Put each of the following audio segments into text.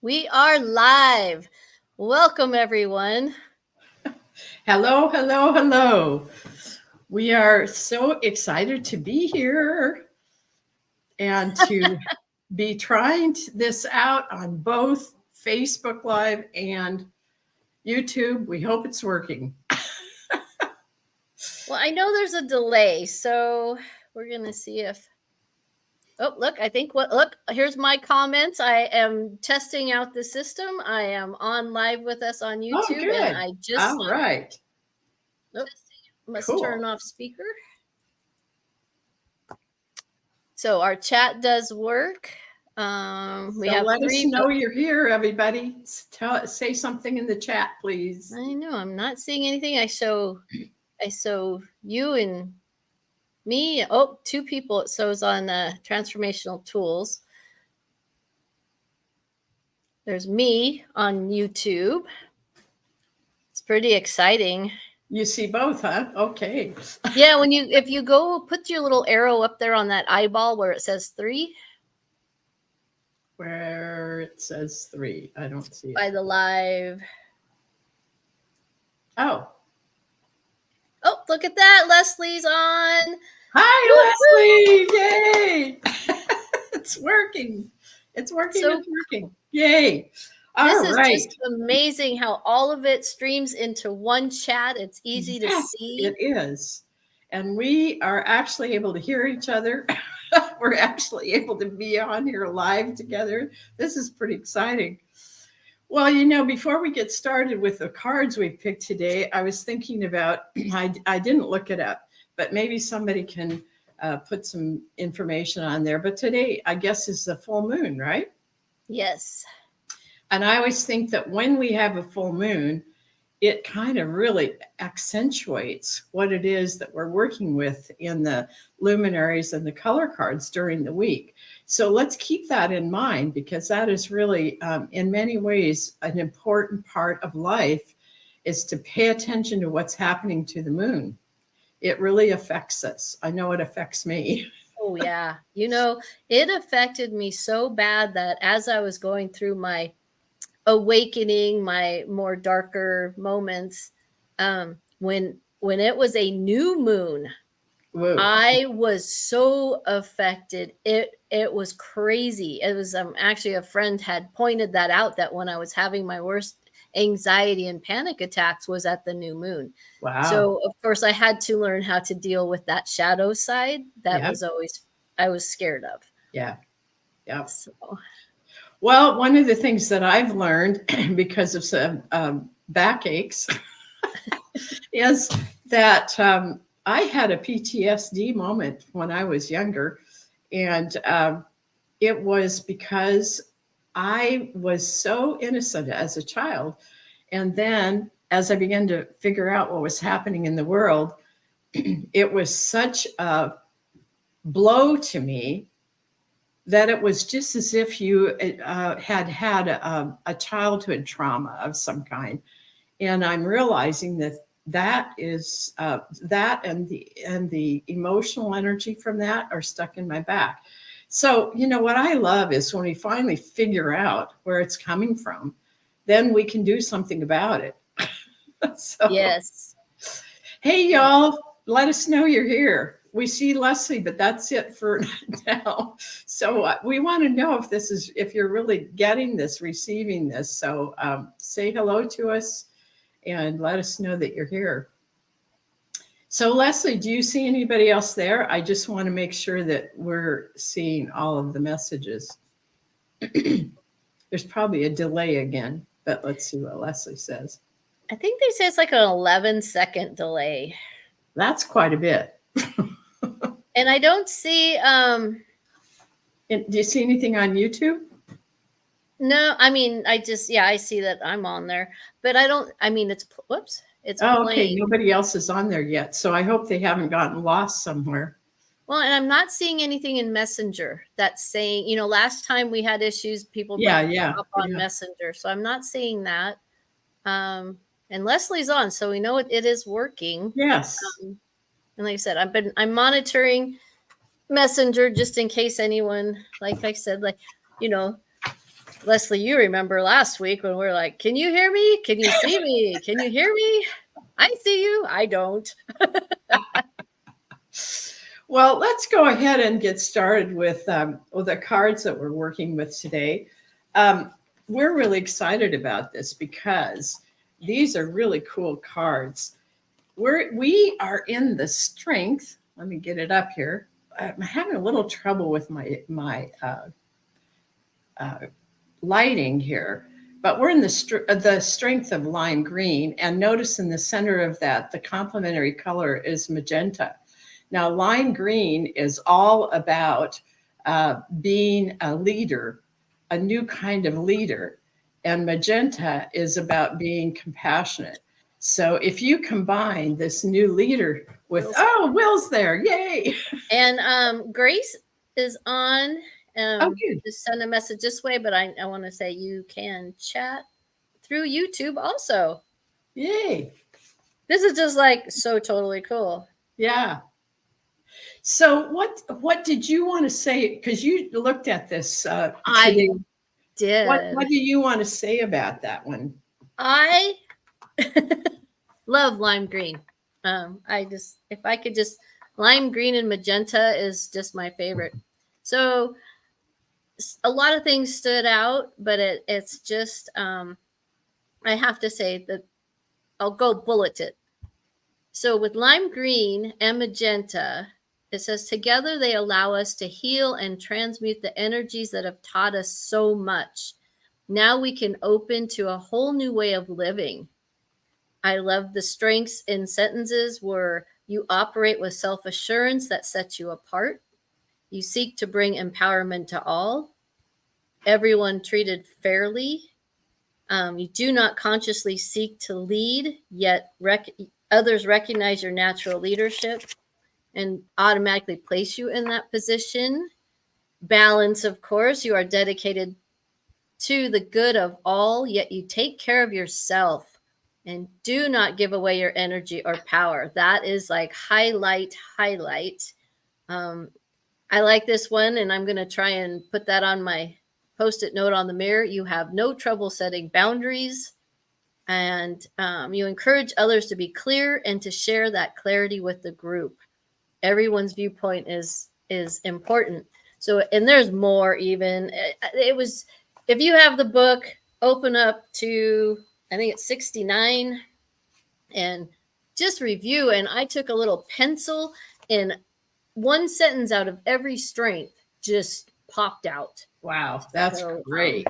We are live. Welcome, everyone. Hello, hello, hello. We are so excited to be here and to be trying this out on both Facebook Live and YouTube. We hope it's working. Well, I know there's a delay, so we're going to see if. Oh, look, I think look, here's my comments. I am testing out the system. I am on live with us on Oh, YouTube, and good. I just All right. oh, must turn Cool. off speaker. So our chat does work. We So have let us three. know you're here, everybody. Say something in the chat, please. I know I'm not seeing anything. I show you and me. Oh, two people. It shows on transformational tools. There's me on YouTube. It's pretty exciting. You see both, huh? Okay. Yeah, if you go put your little arrow up there on that eyeball where it says 3 Where it says 3. I don't see by it. the live. Oh. Oh, look at that. Leslie's on. Hi, Leslie! Yay! It's working. It's working. So It's working. Yay! this All is right. just amazing how all of it streams into one chat. It's easy to Yes, see. it is. And we are actually able to hear each other. We're actually able to be on here live together. This is pretty exciting. Well, before we get started with the cards we picked today, I was thinking about, I didn't look it up, but maybe somebody can put some information on there. But today, I guess, is the full moon, right? Yes. And I always think that when we have a full moon, it kind of really accentuates what it is that we're working with in the luminaries and the color cards during the week. So let's keep that in mind, because that is really, in many ways, an important part of life, is to pay attention to what's happening to the moon. It really affects us. I know it affects me. Oh, yeah. It affected me so bad that as I was going through my awakening, my more darker moments, when it was a new moon, Whoa. I was so affected. It was crazy. It was actually a friend had pointed that out, that when I was having my worst anxiety and panic attacks was at the new moon. Wow. So of course I had to learn how to deal with that shadow side that Yeah. was always I was scared of. Yeah. Yeah. So Well, one of the things that I've learned because of some backaches is that I had a PTSD moment when I was younger. And it was because I was so innocent as a child. And then as I began to figure out what was happening in the world, it was such a blow to me that it was just as if you had had a childhood trauma of some kind. And I'm realizing that that is that and the emotional energy from that are stuck in my back. So what I love is when we finally figure out where it's coming from, then we can do something about it. So yes. hey y'all, let us know you're here. We see Leslie, but that's it for now. So we want to know if you're really getting this, receiving this. So say hello to us and let us know that you're here. So Leslie, do you see anybody else there? I just want to make sure that we're seeing all of the messages. There's probably a delay again, but let's see what Leslie says. I think they say it's like an 11-second delay. That's quite a bit. And I don't see Do you see anything on YouTube? no, I mean I see that I'm on there, but I don't it's whoops, it's Oh, okay. playing. Nobody else is on there yet. So I hope they haven't gotten lost somewhere. Well, and I'm not seeing anything in Messenger that's saying, last time we had issues, people Yeah, might yeah, up on yeah. Messenger. So I'm not seeing that. And Leslie's on, so we know it is working. Yes. And like I said, I'm monitoring Messenger just in case anyone, like I said, like, Leslie, you remember last week when we were like, can you hear me? Can you see me? Can you hear me? I see you. I don't. Well, let's go ahead and get started with the cards that we're working with today. We're really excited about this because these are really cool cards. We are in the strength. Let me get it up here. I'm having a little trouble with my lighting here, but we're in the strength of lime green, and notice in the center of that, the complementary color is magenta. Now, lime green is all about being a leader, a new kind of leader, and magenta is about being compassionate. So if you combine this new leader with, Will's there, yay! And Grace is on. Oh, good. Just send a message this way, but I want to say you can chat through YouTube also. Yay. This is just like so totally cool. Yeah. So what did you want to say? Because you looked at this today. I did. What do you want to say about that one? I love lime green. If I could just, lime green and magenta is just my favorite. So a lot of things stood out, but it's just, I have to say that I'll go bullet it. So with lime green and magenta, it says together they allow us to heal and transmute the energies that have taught us so much. Now we can open to a whole new way of living. I love the strengths in sentences where you operate with self-assurance that sets you apart. You seek to bring empowerment to all. Everyone treated fairly. You do not consciously seek to lead, yet others recognize your natural leadership and automatically place you in that position. Balance, of course, you are dedicated to the good of all, yet you take care of yourself and do not give away your energy or power. That is like highlight. I like this one, and I'm going to try and put that on my Post-it note on the mirror. You have no trouble setting boundaries, and you encourage others to be clear and to share that clarity with the group. Everyone's viewpoint is important. So, and there's more even. It was, if you have the book, open up to, I think it's 69, and just review. And I took a little pencil, and one sentence out of every strength just popped out. Wow, that's great.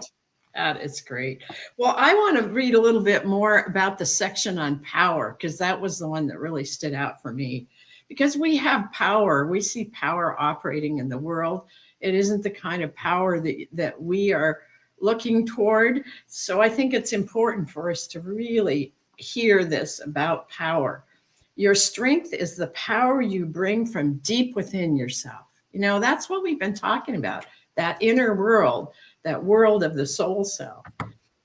That is great. Well, I want to read a little bit more about the section on power, because that was the one that really stood out for me. Because we have power, we see power operating in the world. It isn't the kind of power that we are looking toward. So I think it's important for us to really hear this about power. Your strength is the power you bring from deep within yourself. You know, that's what we've been talking about, that inner world, that world of the soul self.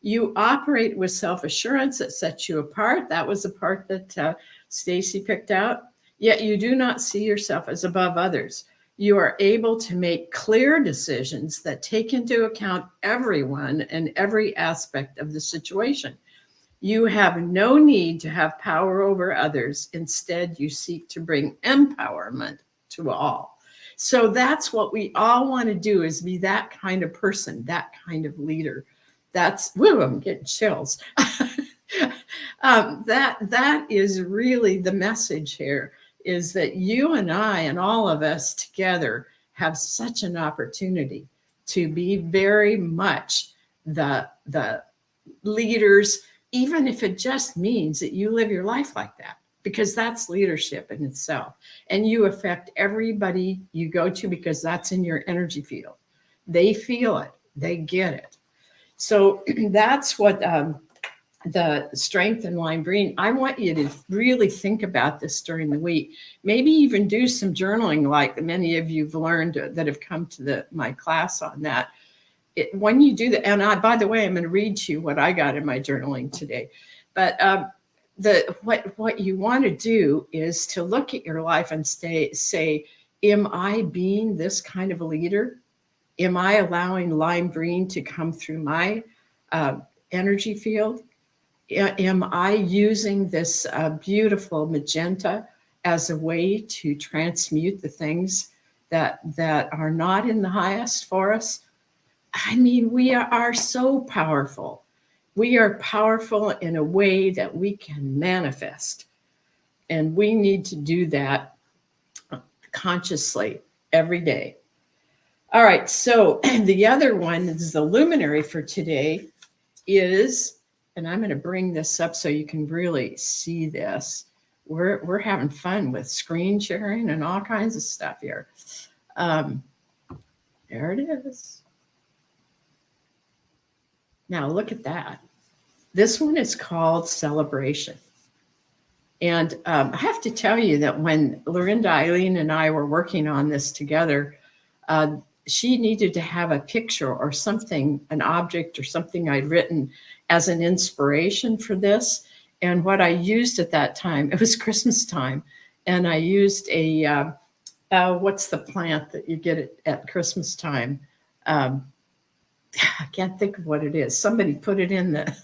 You operate with self-assurance that sets you apart. That was the part that Stacey picked out. Yet you do not see yourself as above others. You are able to make clear decisions that take into account everyone and every aspect of the situation. You have no need to have power over others. Instead, you seek to bring empowerment to all. So that's what we all want to do, is be that kind of person, that kind of leader. That's, woo, I'm getting chills. That is really the message here, is that you and I and all of us together have such an opportunity to be very much the leaders, even if it just means that you live your life like that, because that's leadership in itself. And you affect everybody you go to, because that's in your energy field. They feel it, they get it. So that's what the strength in lime green. I want you to really think about this during the week. Maybe even do some journaling, like many of you've learned that have come to my class on that. When you do that, and by the way, I'm going to read to you what I got in my journaling today. But what you want to do is to look at your life and say, am I being this kind of a leader? Am I allowing lime green to come through my energy field? Am I using this beautiful magenta as a way to transmute the things that are not in the highest for us? I mean, we are so powerful. We are powerful in a way that we can manifest. And we need to do that consciously every day. All right, so the other one is the luminary for today is, and I'm going to bring this up so you can really see this. We're having fun with screen sharing and all kinds of stuff here. There it is. Now look at that. This one is called Celebration. And I have to tell you that when Lorinda, Arlene, and I were working on this together, she needed to have a picture or something, an object or something I'd written as an inspiration for this. And what I used at that time, it was Christmas time, and I used a, what's the plant that you get at Christmas time? I can't think of what it is. Somebody put it in the...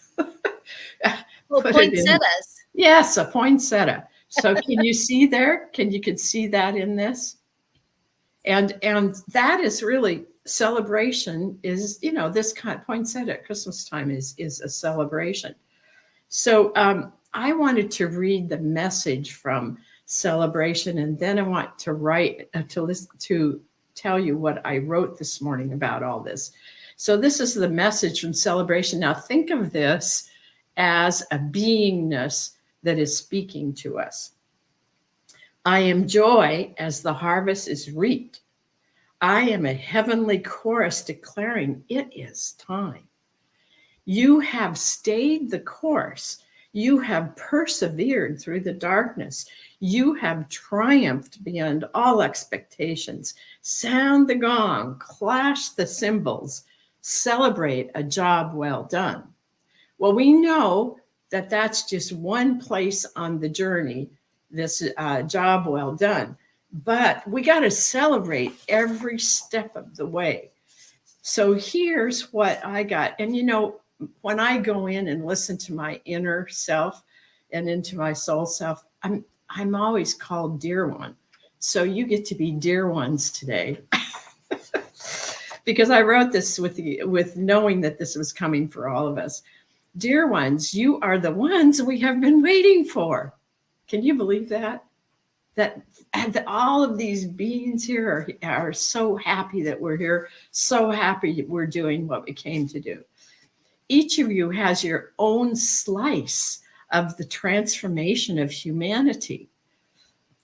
Well, poinsettias. Yes, a poinsettia. So can you see there? You can see that in this? And that is really celebration is, you know, this kind of poinsettia at Christmas time is a celebration. So I wanted to read the message from Celebration, and then I want to write to tell you what I wrote this morning about all this. So this is the message from Celebration. Now think of this as a beingness that is speaking to us. I am joy as the harvest is reaped. I am a heavenly chorus declaring it is time. You have stayed the course. You have persevered through the darkness. You have triumphed beyond all expectations. Sound the gong, clash the cymbals, celebrate a job well done. Well, we know that that's just one place on the journey, this job well done. But we got to celebrate every step of the way. So here's what I got. And, you know, when I go in and listen to my inner self and into my soul self, I'm always called dear one. So you get to be dear ones today. Because I wrote this with knowing that this was coming for all of us. Dear ones, you are the ones we have been waiting for. Can you believe that? That all of these beings here are so happy that we're here, so happy we're doing what we came to do. Each of you has your own slice of the transformation of humanity.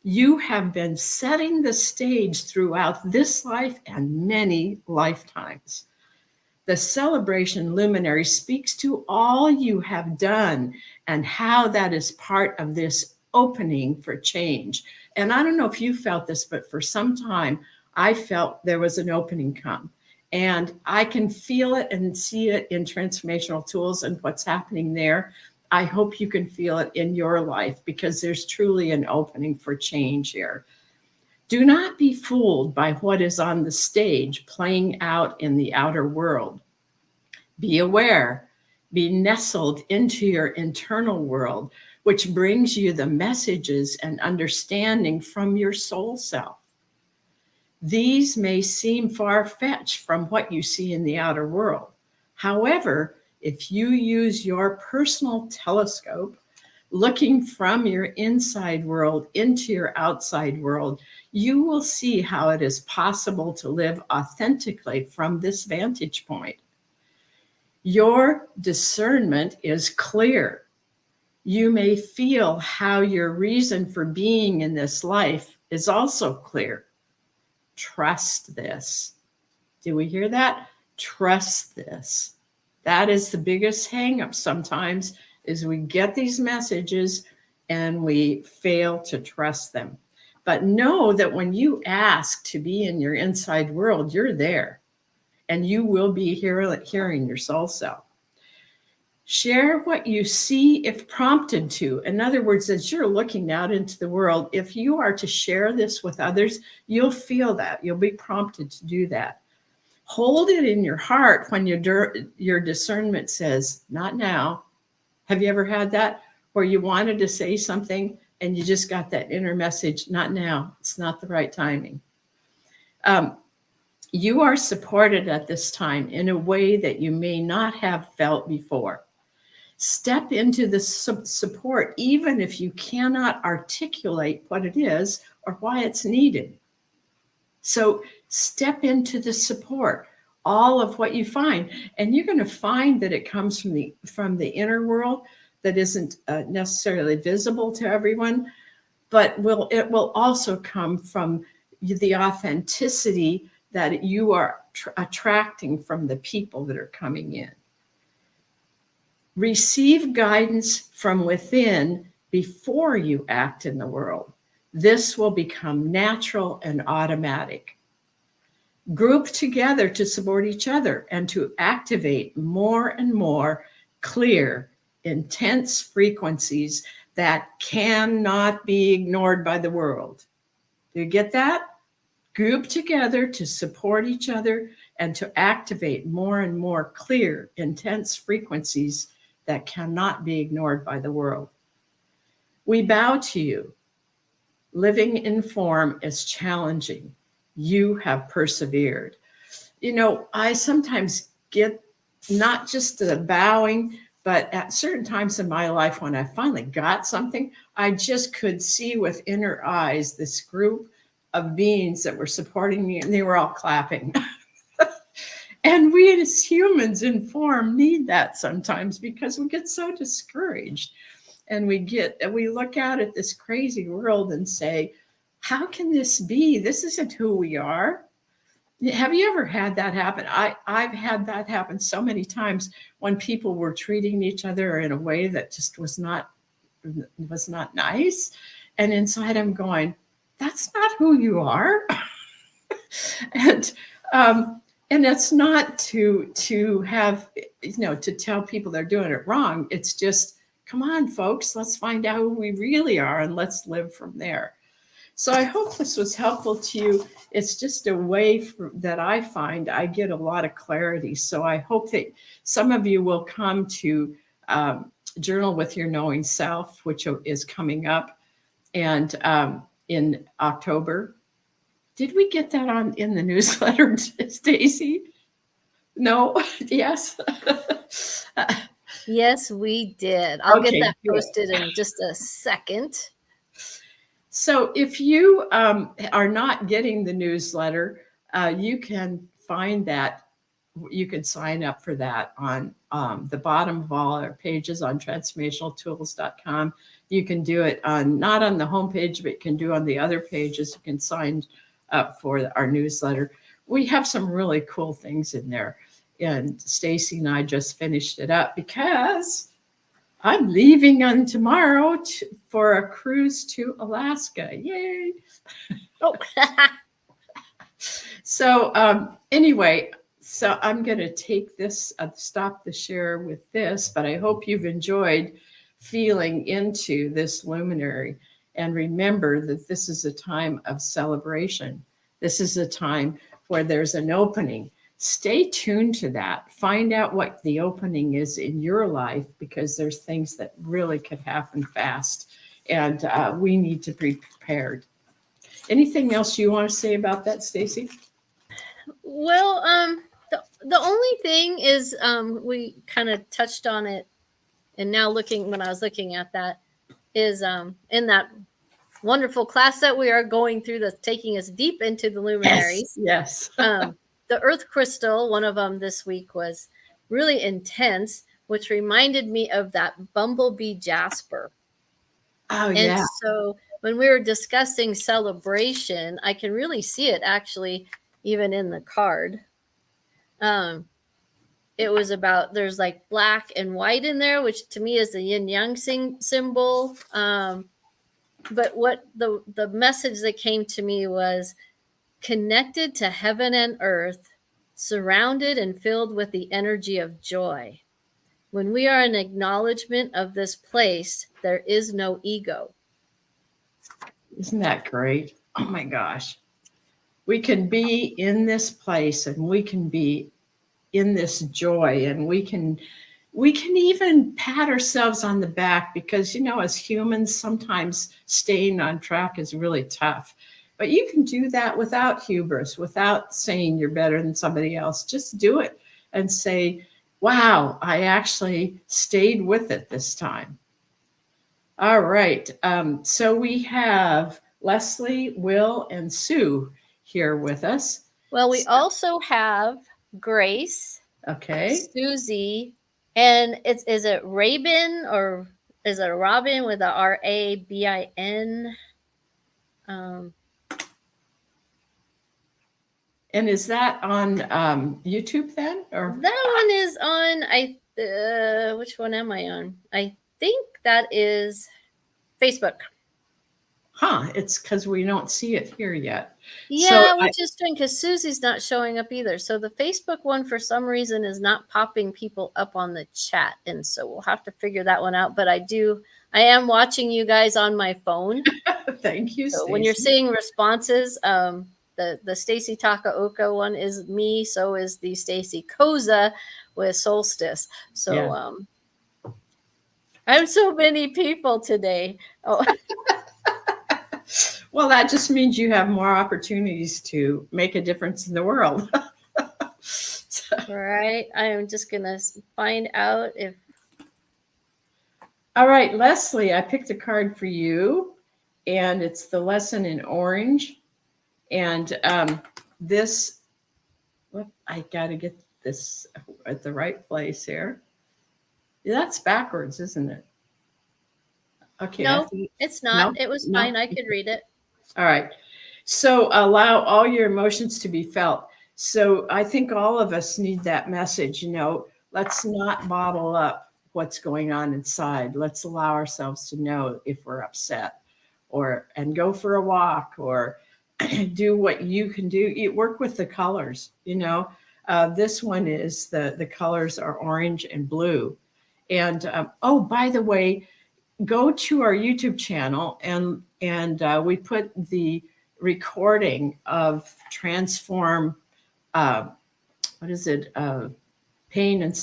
You have been setting the stage throughout this life and many lifetimes. The Celebration Luminary speaks to all you have done and how that is part of this opening for change. And I don't know if you felt this, but for some time, I felt there was an opening come. And I can feel it and see it in transformational tools and what's happening there. I hope you can feel it in your life because there's truly an opening for change here. Do not be fooled by what is on the stage playing out in the outer world. Be aware, be nestled into your internal world, which brings you the messages and understanding from your soul self. These may seem far-fetched from what you see in the outer world. However, if you use your personal telescope, looking from your inside world into your outside world, you will see how it is possible to live authentically from this vantage point. Your discernment is clear. You may feel how your reason for being in this life is also clear. Trust this. Do we hear that? Trust this. That is the biggest hang up sometimes, is we get these messages and we fail to trust them. But know that when you ask to be in your inside world, you're there and you will be hearing your soul self. Share what you see if prompted to. In other words, as you're looking out into the world, if you are to share this with others, you'll feel that. You'll be prompted to do that. Hold it in your heart when your discernment says, not now. Have you ever had that where you wanted to say something and you just got that inner message, not now, it's not the right timing? Um, you are supported at this time in a way that you may not have felt before. Step into the support, even if you cannot articulate what it is or why it's needed. So step into the support, all of what you find, and you're going to find that it comes from the inner world that isn't necessarily visible to everyone, but it will also come from the authenticity that you are attracting from the people that are coming in. Receive guidance from within before you act in the world. This will become natural and automatic. Group together to support each other and to activate more and more clear, intense frequencies that cannot be ignored by the world. Do you get that? Group together to support each other and to activate more and more clear, intense frequencies that cannot be ignored by the world. We bow to you. Living in form is challenging. You have persevered. I sometimes get not just the bowing, but at certain times in my life when I finally got something, I just could see with inner eyes this group of beings that were supporting me, and they were all clapping. And we as humans in form need that sometimes because we get so discouraged. And we look out at this crazy world and say, how can this be? This isn't who we are. Have you ever had that happen? I've had that happen so many times when people were treating each other in a way that just was not nice. And inside I'm going, that's not who you are. and and it's not to have, to tell people they're doing it wrong. It's just, come on, folks, let's find out who we really are and let's live from there. So I hope this was helpful to you. It's just a way that I find I get a lot of clarity. So I hope that some of you will come to Journal with Your Knowing Self, which is coming up and in October. Did we get that in the newsletter, Stacey? No? Yes? Yes, we did. I'll get Okay, that good. posted in just a second. So if you are not getting the newsletter, you can find that. You can sign up for that on the bottom of all our pages on transformationaltools.com. You can do it not on the homepage, but you can do on the other pages. You can sign up for our newsletter. We have some really cool things in there. And Stacey and I just finished it up because I'm leaving on tomorrow for a cruise to Alaska. Yay. Oh, So anyway, so I'm going to take this, stop the share with this, but I hope you've enjoyed feeling into this luminary. And remember that this is a time of celebration. This is a time where there's an opening. Stay tuned to that. Find out what the opening is in your life, because there's things that really could happen fast. And we need to be prepared. Anything else you want to say about that, Stacey? well, the only thing is, we kind of touched on it, and now when I was looking at that, is in that wonderful class that we are going through that's taking us deep into the luminaries. Yes. The earth crystal, one of them this week, was really intense, which reminded me of that bumblebee jasper. Oh, And yeah. so when we were discussing celebration, I can really see it actually even in the card. Um, it was about, there's like black and white in there, which to me is the yin yang symbol. But what the message that came to me was connected to heaven and earth, surrounded and filled with the energy of joy. When we are in acknowledgement of this place, there is no ego. Isn't that great? Oh my gosh. We can be in this place, and we can be in this joy, and we can even pat ourselves on the back, because as humans, sometimes staying on track is really tough. But you can do that without hubris, without saying you're better than somebody else. Just do it and say, wow, I actually stayed with it this time. All right. So we have Leslie, Will, and Sue here with us. Well, we also have Grace, Okay. Susie, and is it Rabin, or is it Robin with a Rabin? Um, And is that on YouTube then? Or that one is on. Which one am I on? I think that is Facebook. it's because we don't see it here yet. So Yeah, which is strange because Susie's not showing up either. So the Facebook one, for some reason, is not popping people up on the chat, and so we'll have to figure that one out. But I am watching you guys on my phone. thank you, So when you're Stacey. seeing responses, the Stacey Takaoka one is me. So is the Stacey Koza with Solstice. So Yeah. I'm so many people today. Oh, Well, that just means you have more opportunities to make a difference in the world. So, right. I am just gonna find out if. all right, Leslie, I picked a card for you, and it's the lesson in orange. And this, I got to get this at the right place here. That's backwards, isn't it? Okay. No, it's not. No, It was no. fine. I could read it. All right. So allow all your emotions to be felt. So I think all of us need that message, let's not bottle up what's going on inside. Let's allow ourselves to know if we're upset, and go for a walk, or do what you can do. You work with the colors, this one is the colors are orange and blue. And oh, by the way, go to our YouTube channel, and we put the recording of Transform. Uh, what is it? Transform Pain and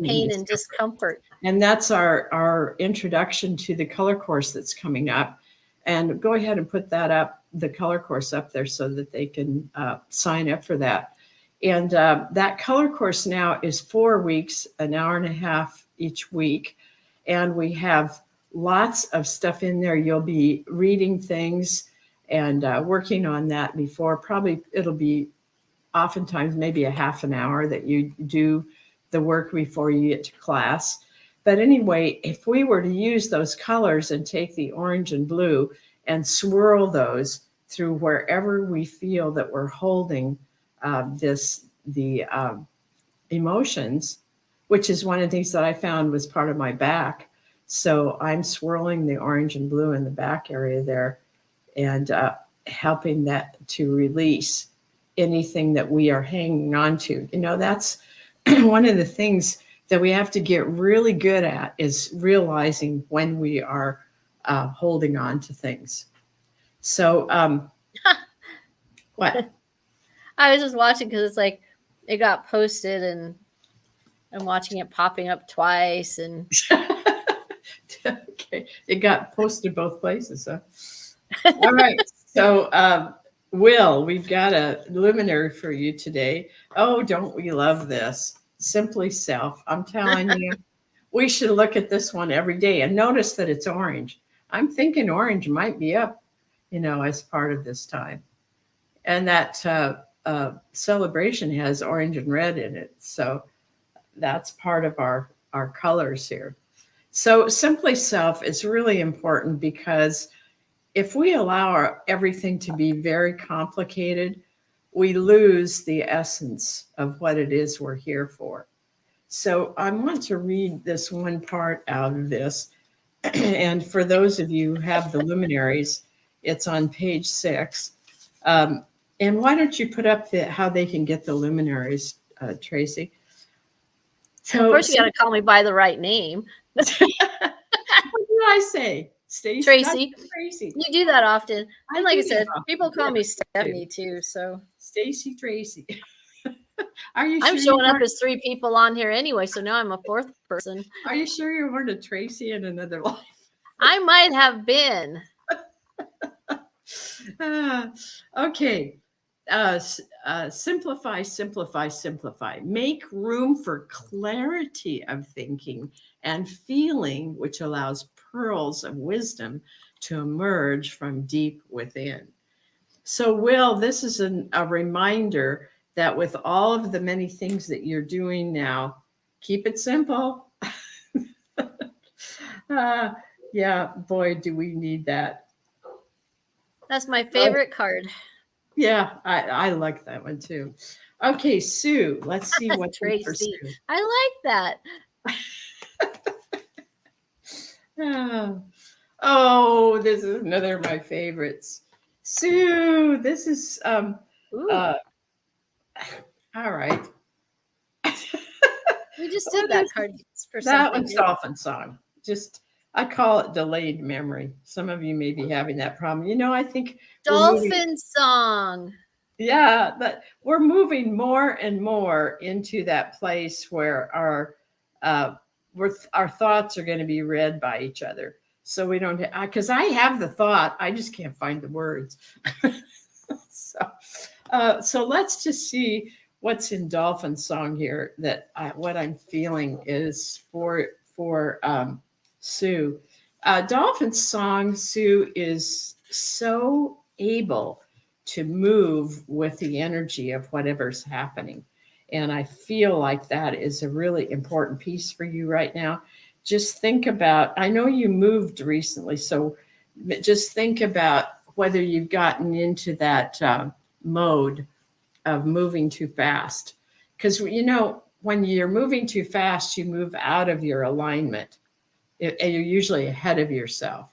pain and discomfort. discomfort. And that's our introduction to the color course that's coming up. And go ahead and put that up, the color course up there, so that they can sign up for that. And that color course now is 4 weeks, an hour and a half each week. And we have lots of stuff in there. You'll be reading things and working on that before. Probably it'll be oftentimes maybe a half an hour that you do the work before you get to class. But anyway, if we were to use those colors and take the orange and blue and swirl those through wherever we feel that we're holding the emotions, which is one of the things that I found was part of my back. So I'm swirling the orange and blue in the back area there, and helping that to release anything that we are hanging on to. That's one of the things that we have to get really good at, is realizing when we are holding on to things. So, what? I was just watching because it's like it got posted, and I'm watching it popping up twice. And Okay, it got posted both places. Huh? All right. So, Will, we've got a luminary for you today. Oh, don't we love this? Simply Self. I'm telling you, we should look at this one every day and notice that it's orange. I'm thinking orange might be up, as part of this time. And that celebration has orange and red in it. So that's part of our colors here. So Simply Self is really important, because if we allow everything to be very complicated, we lose the essence of what it is we're here for. So I want to read this one part out of this. And for those of you who have the luminaries, it's on page 6. And why don't you put up how they can get the luminaries, Tracy? So, first, you got to call me by the right name. What did I say? Stacey, Tracy. Tracy. You do that often. I And like I do that said, people often. call me Yes, I do. Stephanie too. So Stacey Tracy. Are you I'm sure you showing up weren't? as 3 people on here anyway. So now I'm a 4th person. Are you sure you weren't a Tracy in another life? I might have been. Ah, okay. Simplify, simplify, simplify. Make room for clarity of thinking and feeling, which allows pearls of wisdom to emerge from deep within. So, Will, this is a reminder that with all of the many things that you're doing now, keep it simple. uh, yeah, boy, do we need that. That's my favorite card. Yeah, I like that one too. Okay, Sue, let's see what's in for Tracy. Sue. I like that. Ah, oh, this is another of my favorites. Sue, this is Ooh, uh all right. we just What did that is card for that something, one's didn't Dolphin Song. Just I call it delayed memory. Some of you may be having that problem. I think we're moving. Dolphin Song. Yeah, that we're moving more and more into that place where uh, our thoughts are going to be read by each other. So we don't, because I have the thought, I just can't find the words. so, so let's just see what's in Dolphin Song here. What I'm feeling is for Sue. Dolphin Song, Sue is so able to move with the energy of whatever's happening. And I feel like that is a really important piece for you right now. Just think about, I know you moved recently, so just think about whether you've gotten into that mode of moving too fast. Because, when you're moving too fast, you move out of your alignment. And you're usually ahead of yourself.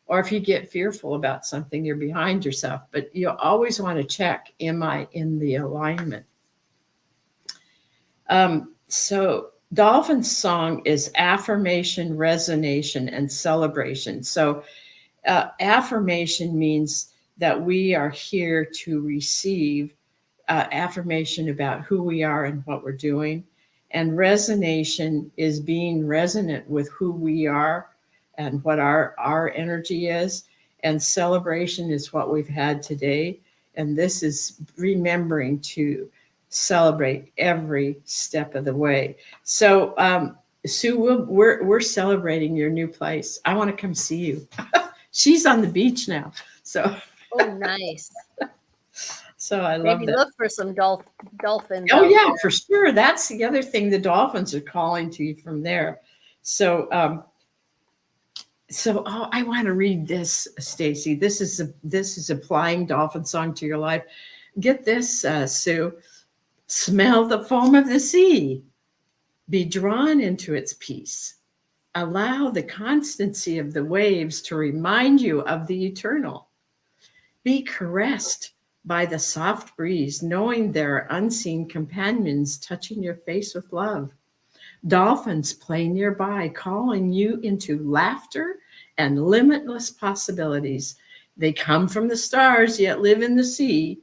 Or if you get fearful about something, you're behind yourself. But you always want to check, am I in the alignment? So Dolphin Song is affirmation, resonation, and celebration. So affirmation means that we are here to receive affirmation about who we are and what we're doing. And resonation is being resonant with who we are and what our energy is. And celebration is what we've had today. And this is remembering to celebrate every step of the way. So, Sue, we're celebrating your new place. I want to come see you. She's on the beach now. Oh, nice. So I love Maybe that. look for some dolphins Oh out yeah, there. for sure. That's the other thing. The dolphins are calling to you from there. So, I want to read this, Stacey. This is applying Dolphin Song to your life. Get this, Sue. Smell the foam of the sea. Be drawn into its peace. Allow the constancy of the waves to remind you of the eternal. Be caressed by the soft breeze, knowing there are unseen companions touching your face with love. Dolphins play nearby, calling you into laughter and limitless possibilities. They come from the stars, yet live in the sea.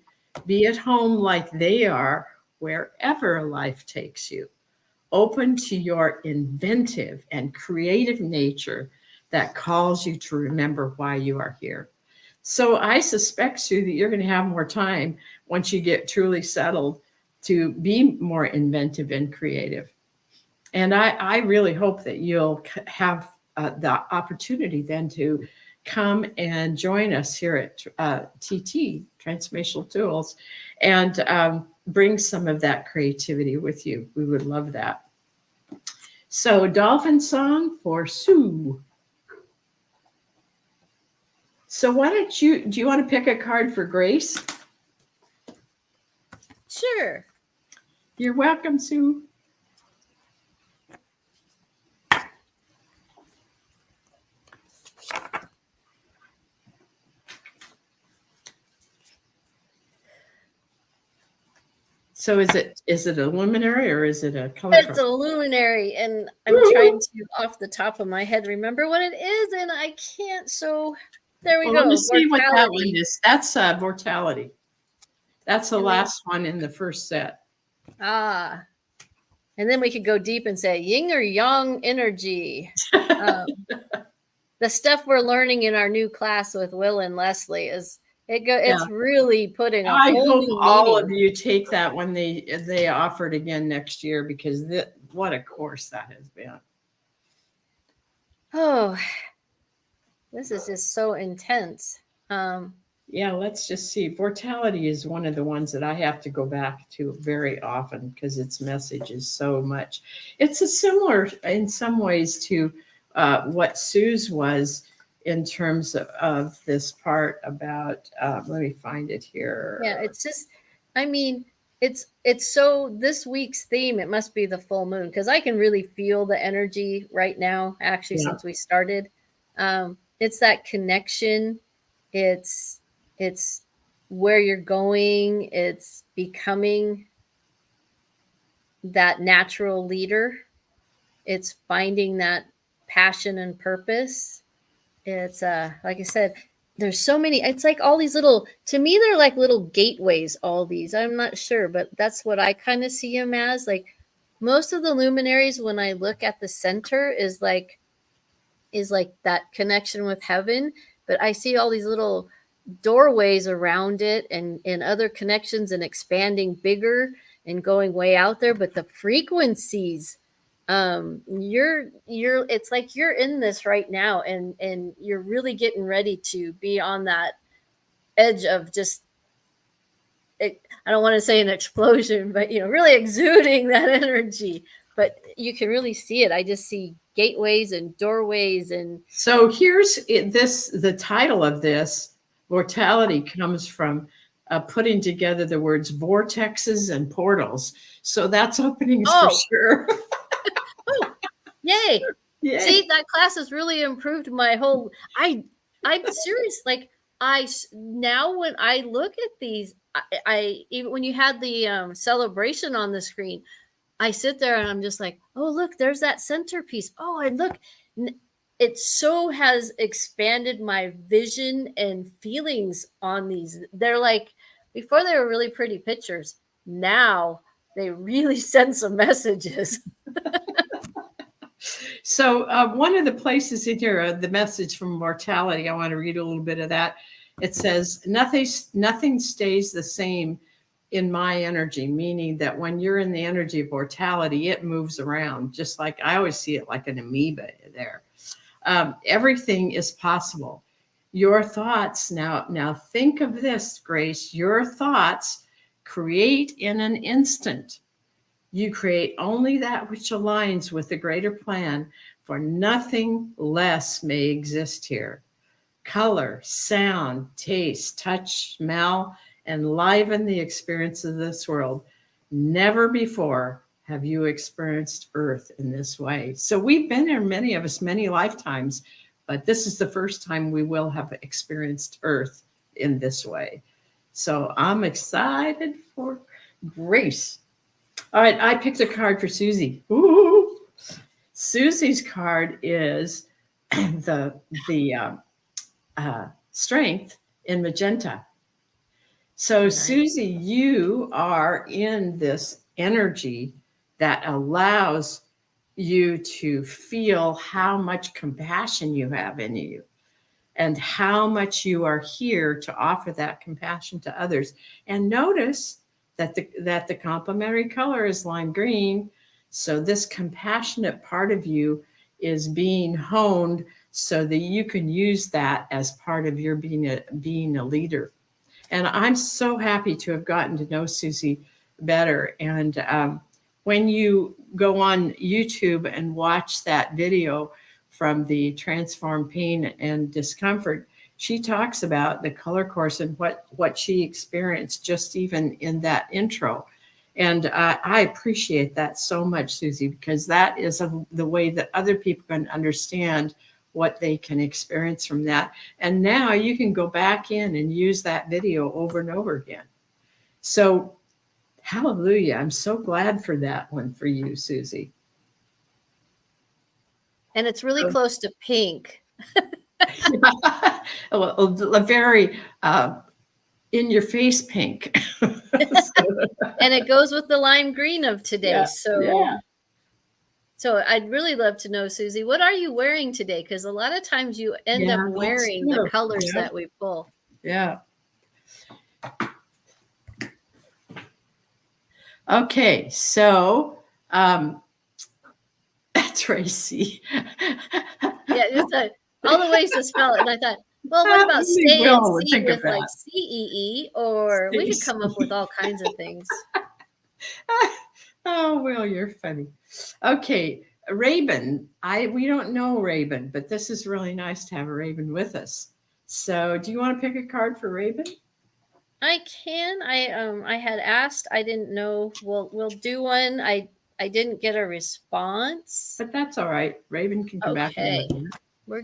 Be at home like they are, wherever life takes you. Open to your inventive and creative nature that calls you to remember why you are here. So I suspect, Sue, that you're going to have more time once you get truly settled to be more inventive and creative. And I really hope that you'll have the opportunity then to come and join us here at TT, Transformational Tools, and bring some of that creativity with you. We would love that. So, Dolphin Song for Sue. So, do you want to pick a card for Grace? Sure. You're welcome, Sue. So is it a luminary or is it a color It's card? a luminary, and I'm trying Woo! to, off the top of my head, remember what it is, and I can't. So there we Well, let me go. see what that one Mortality. is. That's Mortality. That's the And then, last one in the first set. ah, and then we could go deep and say yin or yang energy. Um, the stuff we're learning in our new class with Will and Leslie is Yeah. it's really putting a I whole hope new all of meaning. you take that when they offer it again next year because what a course that has been. Oh, this is just so intense. Yeah, let's just see. Mortality is one of the ones that I have to go back to very often because its message is so much. It's a similar in some ways to what Sue's was in terms of this part about, let me find it Yeah, here. it's just, I mean, it's so this week's theme, it must be the full moon because I can really feel the energy right now, actually, Yeah. since we started. It's that connection, it's it's where you're going, it's becoming that natural leader, it's finding that passion and purpose. It's like I said, there's so many. It's like all these little. To me, they're like little gateways. All these. I'm not sure, but that's what I kind of see them as. Like most of the luminaries, when I look at the center, is like that connection with heaven. But I see all these little doorways around it and other connections and expanding bigger and going way out there. But the frequencies, you're it's like you're in this right now and you're really getting ready to be on that edge of just I don't want to say an explosion, but really exuding that energy. But you can really see it. I just see gateways and doorways and So here's the title of this mortality comes from putting together the words vortexes and portals. So that's openings for oh, sure. oh, yay. Yay. See, that class has really improved my whole. I'm serious. Like now when I look at these, I even when you had the celebration on the screen, I sit there and I'm just like, oh look, there's that centerpiece. Oh, and look, it so has expanded my vision and feelings on these. They're like before they were really pretty pictures. Now they really send some messages. So one of the places in here, the message from mortality, I want to read a little bit of that. It says, nothing stays the same in my energy, meaning that when you're in the energy of mortality, it moves around, just like I always see it like an amoeba there. Everything is possible. Your thoughts, now think of this, Grace, your thoughts create in an instant. You create only that which aligns with the greater plan, for nothing less may exist here. Color, sound, taste, touch, smell, enliven the experience of this world. Never before have you experienced Earth in this way. So we've been here, many of us, many lifetimes, but this is the first time we will have experienced Earth in this way. So I'm excited for Grace. All right, I picked a card for Susie. Ooh. Susie's card is the strength in magenta. So, Nice. Susie, you are in this energy that allows you to feel how much compassion you have in you and how much you are here to offer that compassion to others. And notice that the complementary color is lime green. So this compassionate part of you is being honed so that you can use that as part of your being a leader. And I'm so happy to have gotten to know Susie better. And when you go on YouTube and watch that video from the Transform Pain and Discomfort, she talks about the color course and what she experienced just even in that intro. And I appreciate that so much, Susie, because that is the way that other people can understand what they can experience from that. And now you can go back in and use that video over and over again. So Hallelujah. I'm so glad for that one for you, Susie. And it's really close to pink. A very in your face pink. And it goes with the lime green of today. Yeah. So I'd really love to know, Susie, what are you wearing today? Because a lot of times you end up That's wearing the true. colors that we pull. Yeah. Okay, so Tracy. Yeah, it's all the ways to spell it. And I thought, well, what about stay and Will would see think of with like that. CEE? Or we could come up with all kinds of things. Oh, Will, you're funny. Okay, Raven. We don't know Raven, but this is really nice to have a Raven with us. So, do you want to pick a card for Raven? I can. I had asked. I didn't know. We'll do one. I didn't get a response. But that's all right. Raven can come back in a Okay. minute. We're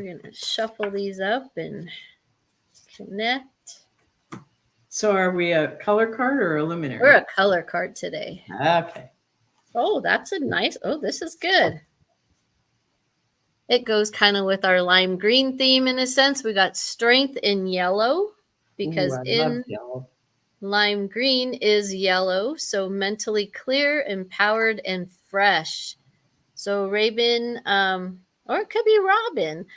gonna shuffle these up and connect. So, are we a color card or a luminary? We're a color card today. Okay. Oh, that's a nice. Oh, this is good. It goes kind of with our lime green theme in a sense. We got strength in yellow because Ooh, I love in yellow. lime green is yellow. So mentally clear, empowered, and fresh. So Raven, or it could be Robin.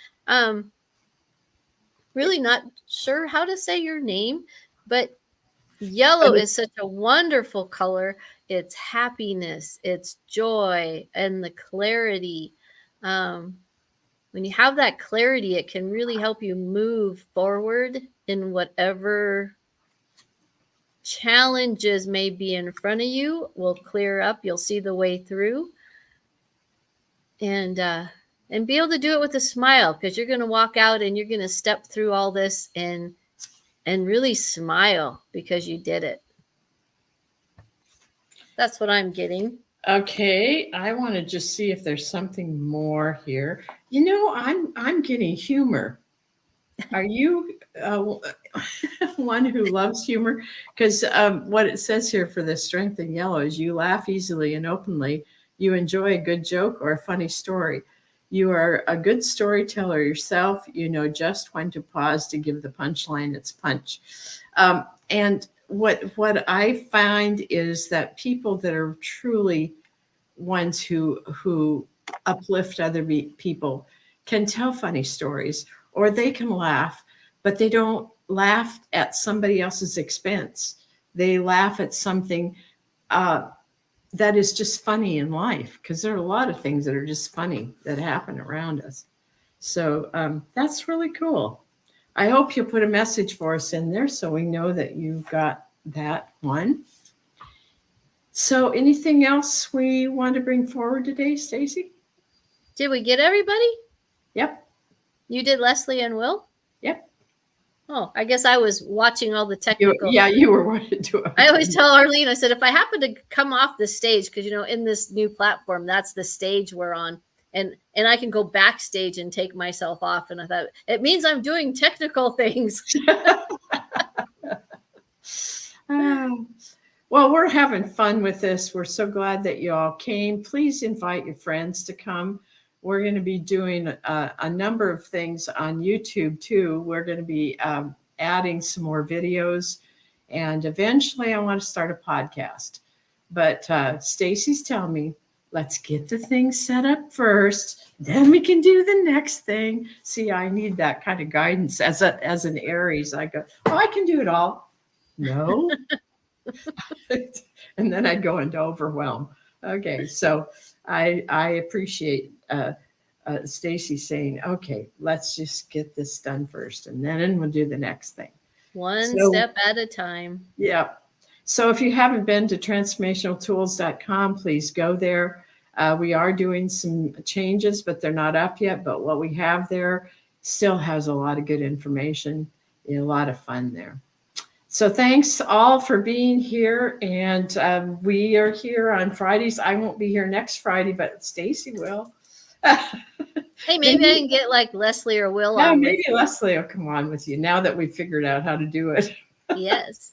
Really not sure how to say your name, but yellow is such a wonderful color. It's happiness, it's joy, and the clarity. When you have that clarity, it can really help you move forward in whatever challenges may be in front of you. Will clear up. You'll see the way through, and be able to do it with a smile, because you're going to walk out and you're going to step through all this and really smile because you did it. That's what I'm getting. Okay, I want to just see if there's something more here. You know, I'm getting humor. Are you one who loves humor? Because what it says here for the strength in yellow is you laugh easily and openly. You enjoy a good joke or a funny story. You are a good storyteller yourself. You know just when to pause to give the punchline its punch. And what I find is that people that are truly ones who uplift other people can tell funny stories, or they can laugh, but they don't laugh at somebody else's expense. They laugh at something that is just funny in life, because there are a lot of things that are just funny that happen around us. So that's really cool. I hope you'll put a message for us in there so we know that you got that one. So anything else we want to bring forward today, Stacey? Did we get everybody? Yep. You did Leslie and Will? Yep. Oh, I guess I was watching all the technical. You were wanting to. I always tell Arlene, I said, if I happen to come off the stage, because, in this new platform, that's the stage we're on. And I can go backstage and take myself off. And I thought, it means I'm doing technical things. Well, we're having fun with this. We're so glad that you all came. Please invite your friends to come. We're going to be doing a number of things on YouTube too. We're going to be adding some more videos. And eventually I want to start a podcast. But Stacey's telling me, let's get the thing set up first. Then we can do the next thing. See, I need that kind of guidance as an Aries. I go, oh, I can do it all. No. And then I'd go into overwhelm. Okay, so I appreciate Stacey saying, okay, let's just get this done first, and then we'll do the next thing. One step at a time. Yeah. So if you haven't been to transformationaltools.com, please go there. We are doing some changes, but they're not up yet. But what we have there still has a lot of good information, a lot of fun there. So thanks all for being here. And we are here on Fridays. I won't be here next Friday, but Stacey will. Hey, Then maybe I can get like Leslie or Will yeah, on with maybe me. Leslie will come on with you now that we've figured out how to do it. Yes.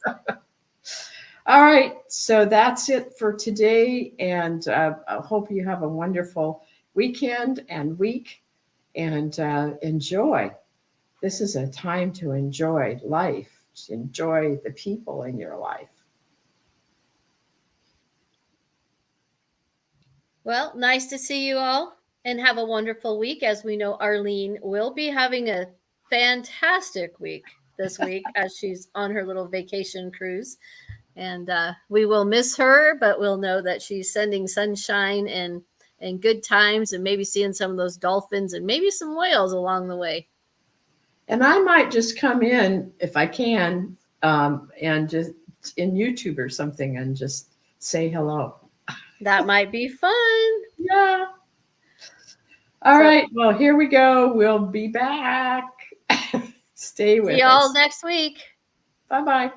All right, so that's it for today, and I hope you have a wonderful weekend and week, and enjoy. This is a time to enjoy life, to enjoy the people in your life. Well, nice to see you all and have a wonderful week. As we know, Arlene will be having a fantastic week this week as she's on her little vacation cruise. And we will miss her, but we'll know that she's sending sunshine and good times and maybe seeing some of those dolphins and maybe some whales along the way. And I might just come in if I can, and just in YouTube or something and just say hello. That might be fun. Yeah. All So right. Well, here we go. We'll be back. Stay see with y'all us. next week. Bye bye.